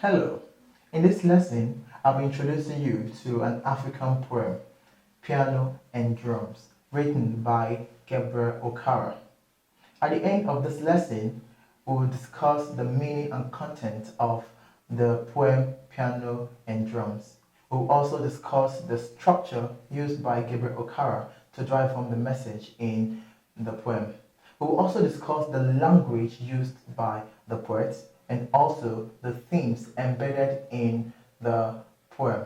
Hello, in this lesson, I'll be introducing you to an African poem, Piano and Drums, written by Gabriel Okara. At the end of this lesson, we will discuss the meaning and content of the poem Piano and Drums. We will also discuss the structure used by Gabriel Okara to drive home the message in the poem. We will also discuss the language used by the poet and also the themes embedded in the poem.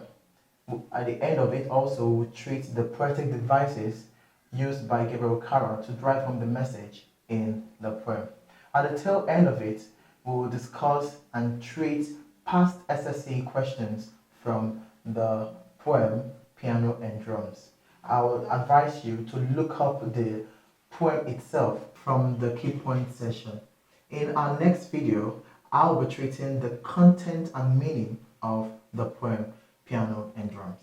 At the end of it also, we will treat the poetic devices used by Gabriel Okara to drive home the message in the poem. At the tail end of it, we will discuss and treat past SSE questions from the poem Piano and Drums. I would advise you to look up the poem itself from the key point session. In our next video, I'll be treating the content and meaning of the poem Piano and Drums.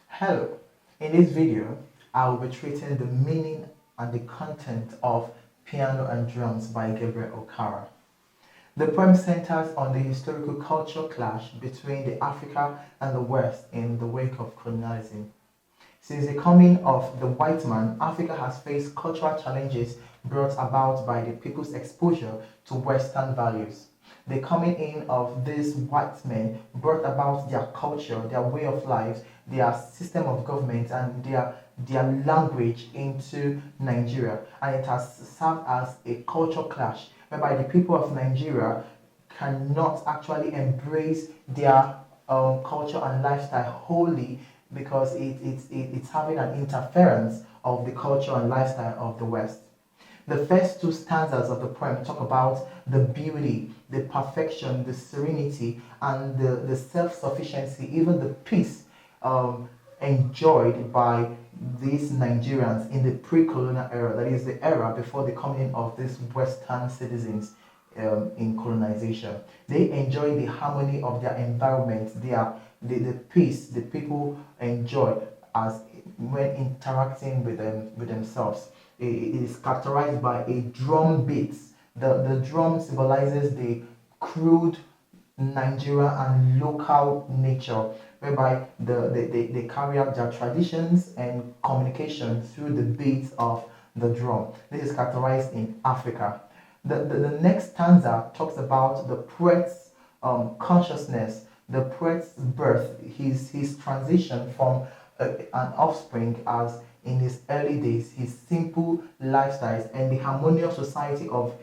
Hello, in this video, I will be treating the meaning and the content of Piano and Drums by Gabriel Okara. The poem centers on the historical cultural clash between the Africa and the West in the wake of colonialism. Since the coming of the white man, Africa has faced cultural challenges brought about by the people's exposure to Western values. The coming in of these white men brought about their culture, their way of life, their system of government, and their language into Nigeria. And it has served as a cultural clash whereby the people of Nigeria cannot actually embrace their culture and lifestyle wholly because it's having an interference of the culture and lifestyle of the West. The first two stanzas of the poem talk about the beauty, the perfection, the serenity, and the self-sufficiency, even the peace enjoyed by these Nigerians in the pre-colonial era, that is the era before the coming of these Western citizens in colonization. They enjoy the harmony of their environment, the peace the people enjoy as when interacting with themselves. It is characterized by a drum beat. The drum symbolizes the crude Nigeria and local nature, whereby they carry out their traditions and communication through the beats of the drum. This is characterized in Africa. The next stanza talks about the poet's consciousness, the poet's birth, his transition from an offspring as in his early days, his simple lifestyles, and the harmonious society of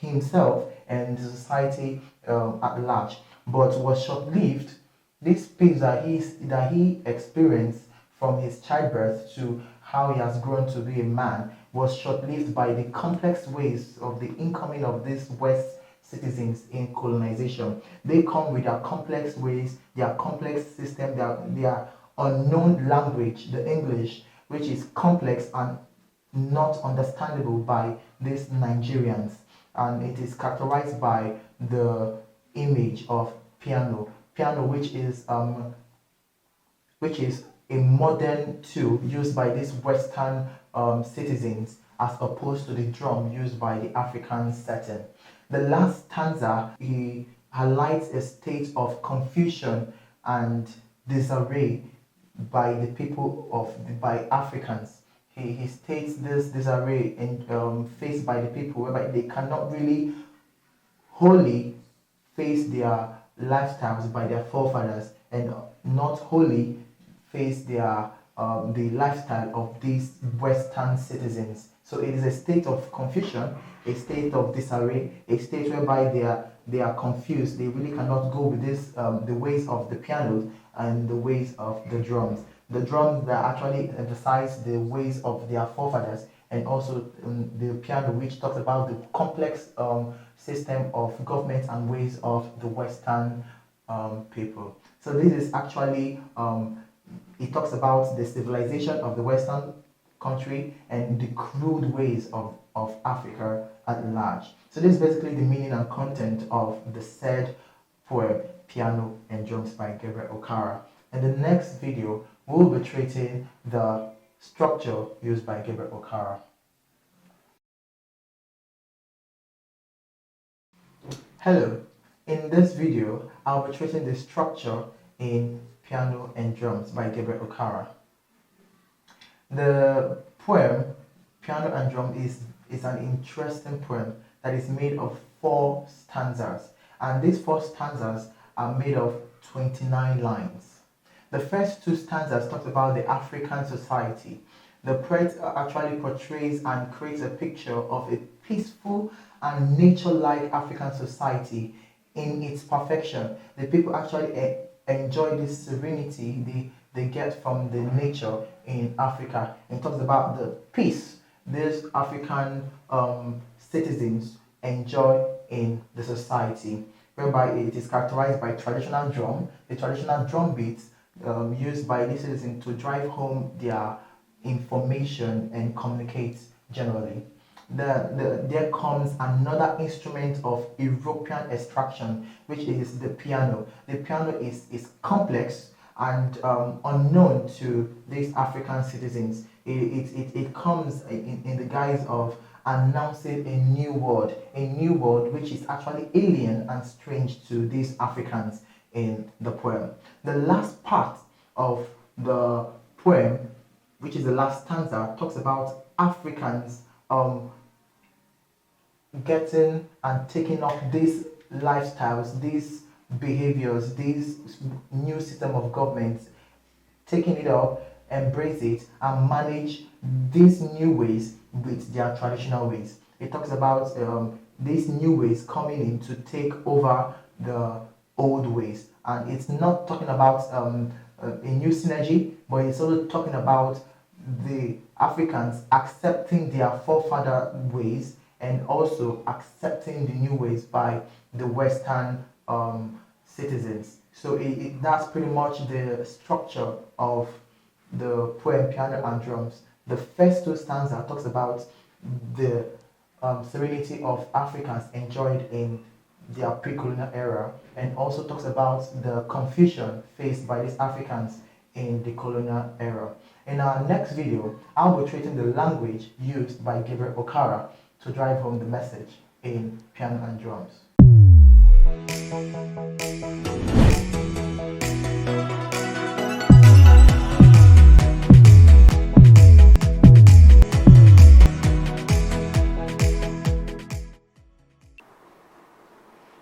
himself and the society at large, but was short-lived. This peace that he experienced from his childbirth to how he has grown to be a man was short-lived by the complex ways of the incoming of these West citizens in colonization. They come with their complex ways, their complex system, their unknown language, the English, which is complex and not understandable by these Nigerians. And it is characterized by the image of piano, which is a modern tool used by these Western citizens as opposed to the drum used by the African setting. The last stanza, he highlights a state of confusion and disarray by the people by Africans. He states this disarray faced by the people, whereby they cannot really wholly face their lifestyles by their forefathers and not wholly face their the lifestyle of these Western citizens. So it is a state of confusion, a state of disarray, a state whereby they are confused. They really cannot go with this the ways of the pianos and the ways of the drums. The drums that actually emphasize the ways of their forefathers, and also the piano, which talks about the complex system of government and ways of the Western people. So this is actually it talks about the civilization of the Western country and the crude ways of Africa at large. So this is basically the meaning and content of the said poem Piano and Drums by Gabriel Okara. In the next video, we'll be treating the structure used by Gabriel Okara. Hello, In this video, I'll be tracing the structure in Piano and Drums by Gabriel Okara. The poem Piano and Drum is an interesting poem that is made of 4 stanzas, and these 4 stanzas are made of 29 lines. The first 2 stanzas talk about the African society. The poet actually portrays and creates a picture of a peaceful and nature-like African society in its perfection. The people actually enjoy this serenity they get from the nature in Africa. It talks about the peace these African citizens enjoy in the society, whereby it is characterized by traditional drum, the traditional drum beats used by these citizens to drive home their information and communicate generally. There comes another instrument of European extraction, which is the piano. The piano is complex and unknown to these African citizens. It comes in the guise of announcing a new world which is actually alien and strange to these Africans in the poem. The last part of the poem, which is the last stanza, talks about Africans getting and taking up these lifestyles, these behaviors, this new system of government, taking it up, embrace it, and manage these new ways with their traditional ways. It talks about these new ways coming in to take over the old ways, and it's not talking about a new synergy, but it's also talking about the Africans accepting their forefather ways and also accepting the new ways by the Western citizens. So that's pretty much the structure of the poem Piano and Drums. The first 2 stanzas talks about the serenity of Africans enjoyed in their pre-colonial era, and also talks about the confusion faced by these Africans in the colonial era. In our next video, I'll be treating the language used by Gabriel Okara to drive home the message in Piano and Drums.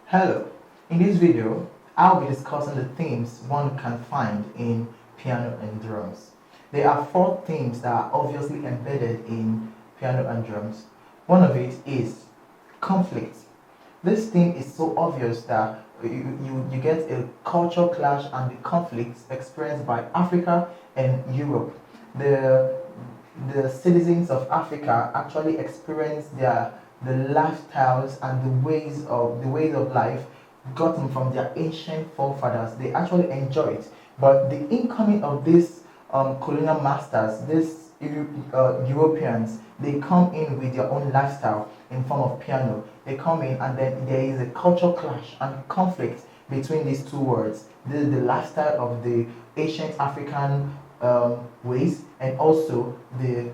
Hello, in this video, I'll be discussing the themes one can find in Piano and Drums. There are 4 themes that are obviously embedded in Piano and Drums. One of it is conflict. This theme is so obvious that you get a cultural clash and the conflicts experienced by Africa and Europe. The citizens of Africa actually experience the lifestyles and the ways of life gotten from their ancient forefathers. They actually enjoy it, but the incoming of these colonial masters, these Europeans, they come in with their own lifestyle in form of piano. They come in and then there is a cultural clash and conflict between these 2 words. The lifestyle of the ancient African ways and also the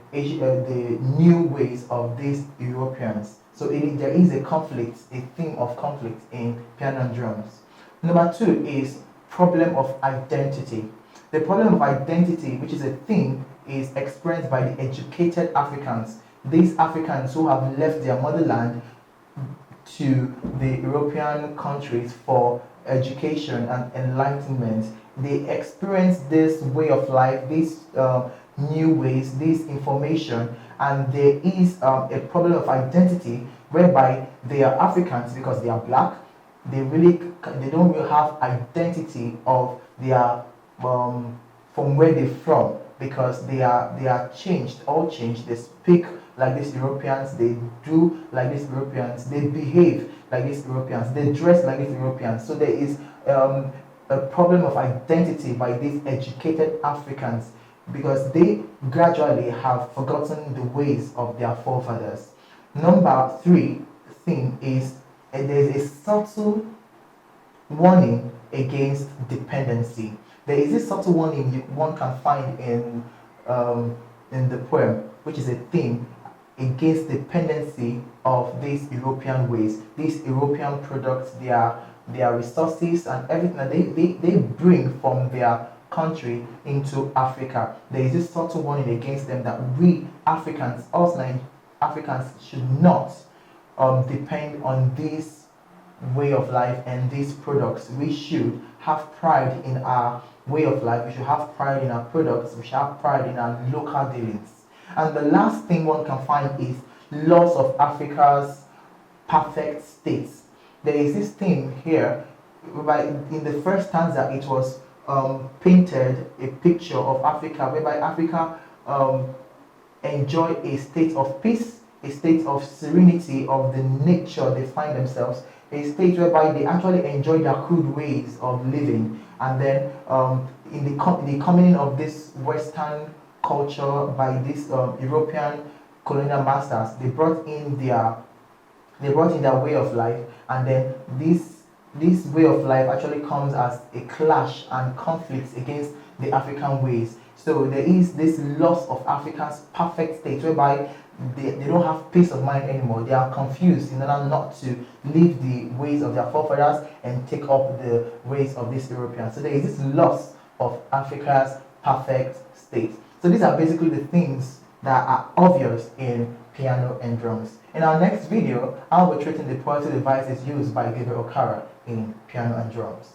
new ways of these Europeans. So there is a conflict, a theme of conflict in Piano and Drums. Number 2 is problem of identity. The problem of identity, which is a theme, is experienced by the educated Africans. These Africans who have left their motherland to the European countries for education and enlightenment. They experience this way of life, these new ways, this information, and there is a problem of identity whereby they are Africans because they are black. They don't really have identity of their from where they're from, because they are changed. They speak like these Europeans, they do like these Europeans, they behave like these Europeans, they dress like these Europeans. So there is a problem of identity by these educated Africans because they gradually have forgotten the ways of their forefathers. Number 3 thing is there is a subtle warning against dependency. There is this subtle warning one can find in the poem, which is a theme against dependency of these European ways. These European products, they are their resources and everything that they bring from their country into Africa. There is this subtle warning against them that we Africans, Africans, should not depend on this way of life and these products. We should have pride in our way of life. We should have pride in our products. We should have pride in our local dealings. And the last thing one can find is loss of Africa's perfect states. There is this thing here, whereby in the first stanza it was painted a picture of Africa, whereby Africa enjoy a state of peace, a state of serenity of the nature they find themselves, a state whereby they actually enjoy their crude ways of living. And then in the coming of this Western culture by these European colonial masters, they brought in their way of life, and then this way of life actually comes as a clash and conflict against the African ways. So there is this loss of Africa's perfect state, whereby they don't have peace of mind anymore. They are confused in order not to leave the ways of their forefathers and take up the ways of these Europeans. So there is this loss of Africa's perfect state. So these are basically the things that are obvious in piano and drums. In our next video, I'll be treating the poetic devices used by Gabriel Okara in piano and drums.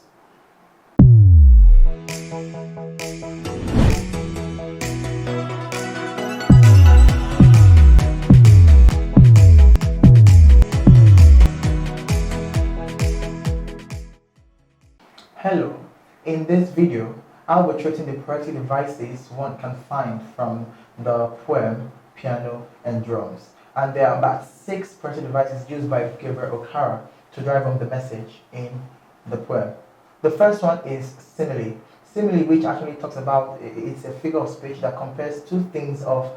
Hello, in this video, I'll be treating the poetic devices one can find from the poem Piano and Drums. And there are about 6 poetic devices used by Gabriel Okara to drive home the message in the poem. The first one is simile. Simile, which actually talks about, it's a figure of speech that compares two things of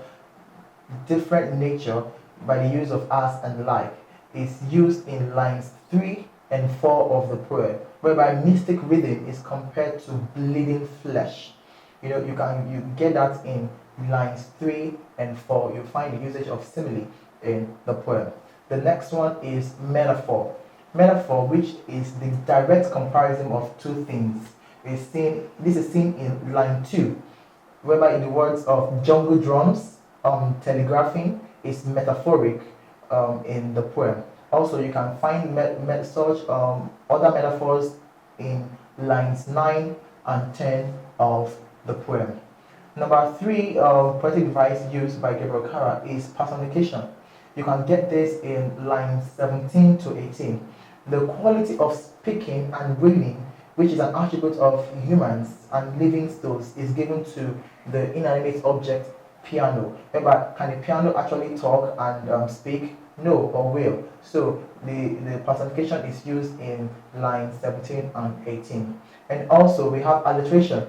different nature by the use of as and like. It's used in lines 3 and 4 of the poem, whereby mystic rhythm is compared to bleeding flesh. You get that in lines 3 and 4. You find the usage of simile in the poem. The next one is metaphor. Metaphor, which is the direct comparison of two things, this is seen in line 2, whereby in the words of jungle drums, telegraphing is metaphoric in the poem. Also, you can find such other metaphors in lines 9 and 10 of the poem. Number 3 poetic device used by Gabriel Okara is personification. You can get this in lines 17 to 18. The quality of speaking and reading, which is an attribute of humans and living stones, is given to the inanimate object piano. Whereby, can the piano actually talk and speak? No, or will. So the personification is used in lines 17 and 18. And also we have alliteration.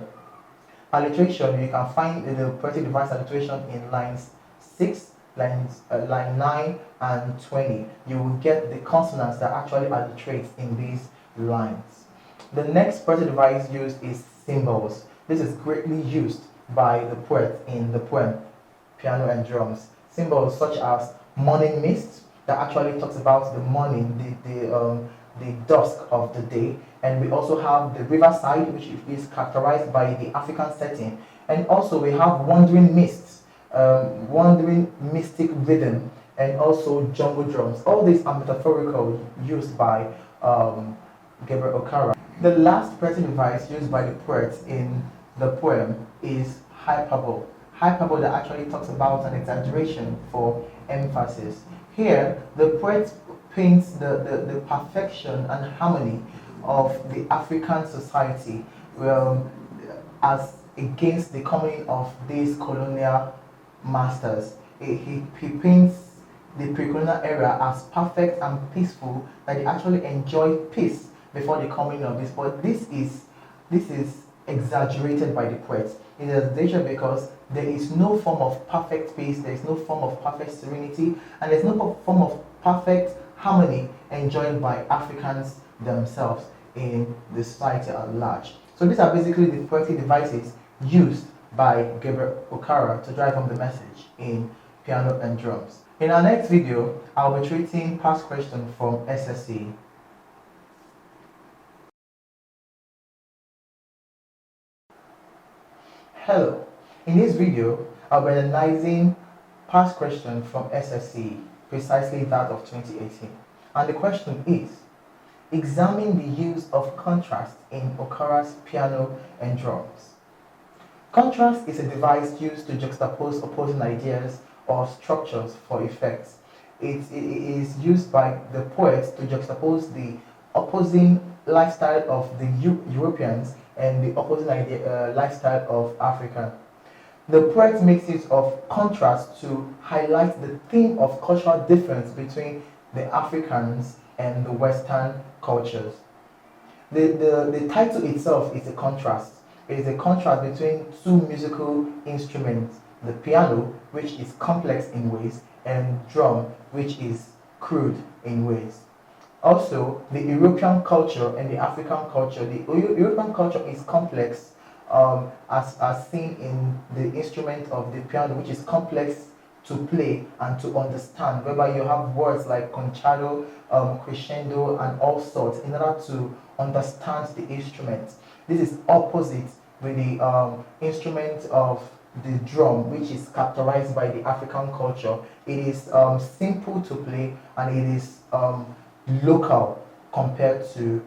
Alliteration, you can find the poetic device alliteration in lines 6, line 9 and 20. You will get the consonants that actually alliterate in these lines. The next poetic device used is symbols. This is greatly used by the poet in the poem Piano and Drums. Symbols such as morning mist, that actually talks about the morning, the dusk of the day. And we also have the riverside, which is characterized by the African setting. And also we have wandering mists, wandering mystic rhythm, and also jungle drums. All these are metaphorical, used by Gabriel Okara. The last poetic device used by the poet in the poem is hyperbole. Hyperbole that actually talks about an exaggeration for emphasis. Here, the poet paints the perfection and harmony of the African society as against the coming of these colonial masters. He paints the pre-colonial era as perfect and peaceful, that they actually enjoy peace before the coming of this. But this is exaggerated by the poet. It is exaggerated because there is no form of perfect peace, there is no form of perfect serenity, and there's no form of perfect harmony enjoyed by Africans themselves in the society at large. So these are basically the poetic devices used by Gabriel Okara to drive home the message in piano and drums. In our next video, I'll be treating past questions from SSE. Hello, in this video I'll be analyzing past questions from SSE, precisely that of 2018. And the question is, examine the use of contrast in Okara's piano and drums. Contrast is a device used to juxtapose opposing ideas or structures for effects. It is used by the poets to juxtapose the opposing lifestyle of the Europeans and the opposing lifestyle of Africa. The poet makes use of contrast to highlight the theme of cultural difference between the Africans and the Western cultures. The title itself is a contrast. It is a contrast between two musical instruments, the piano, which is complex in ways, and drum, which is crude in ways. Also, the European culture and the African culture. The European culture is complex, as seen in the instrument of the piano, which is complex to play and to understand, whereby you have words like concerto, crescendo, and all sorts in order to understand the instrument. This is opposite with the instrument of the drum, which is characterized by the African culture. It is simple to play, and it is local compared to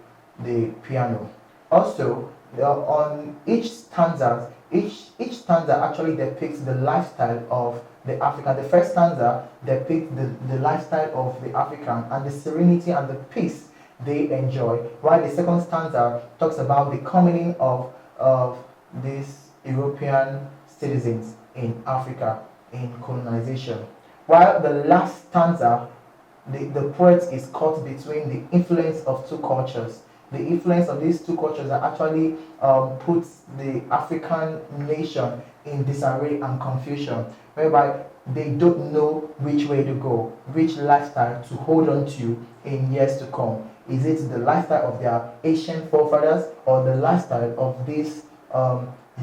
the piano. Also, on each stanza actually depicts the lifestyle of the African. The first stanza depicts the lifestyle of the African and the serenity and the peace they enjoy, while the second stanza talks about the coming in of these European citizens in Africa in colonization. While the last stanza, the poet is caught between the influence of two cultures. The influence of these two cultures that actually puts the African nation in disarray and confusion, whereby they don't know which way to go, which lifestyle to hold on to in years to come. Is it the lifestyle of their Asian forefathers or the lifestyle of these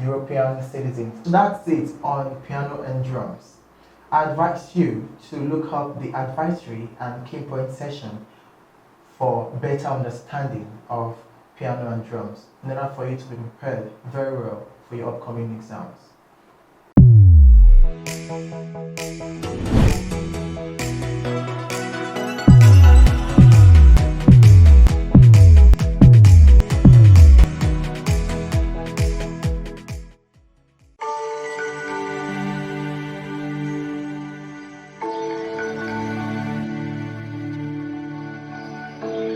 European citizens? So that's it on piano and drums. I advise you to look up the advisory and key point session for better understanding of piano and drums, in order for you to be prepared very well for your upcoming exams.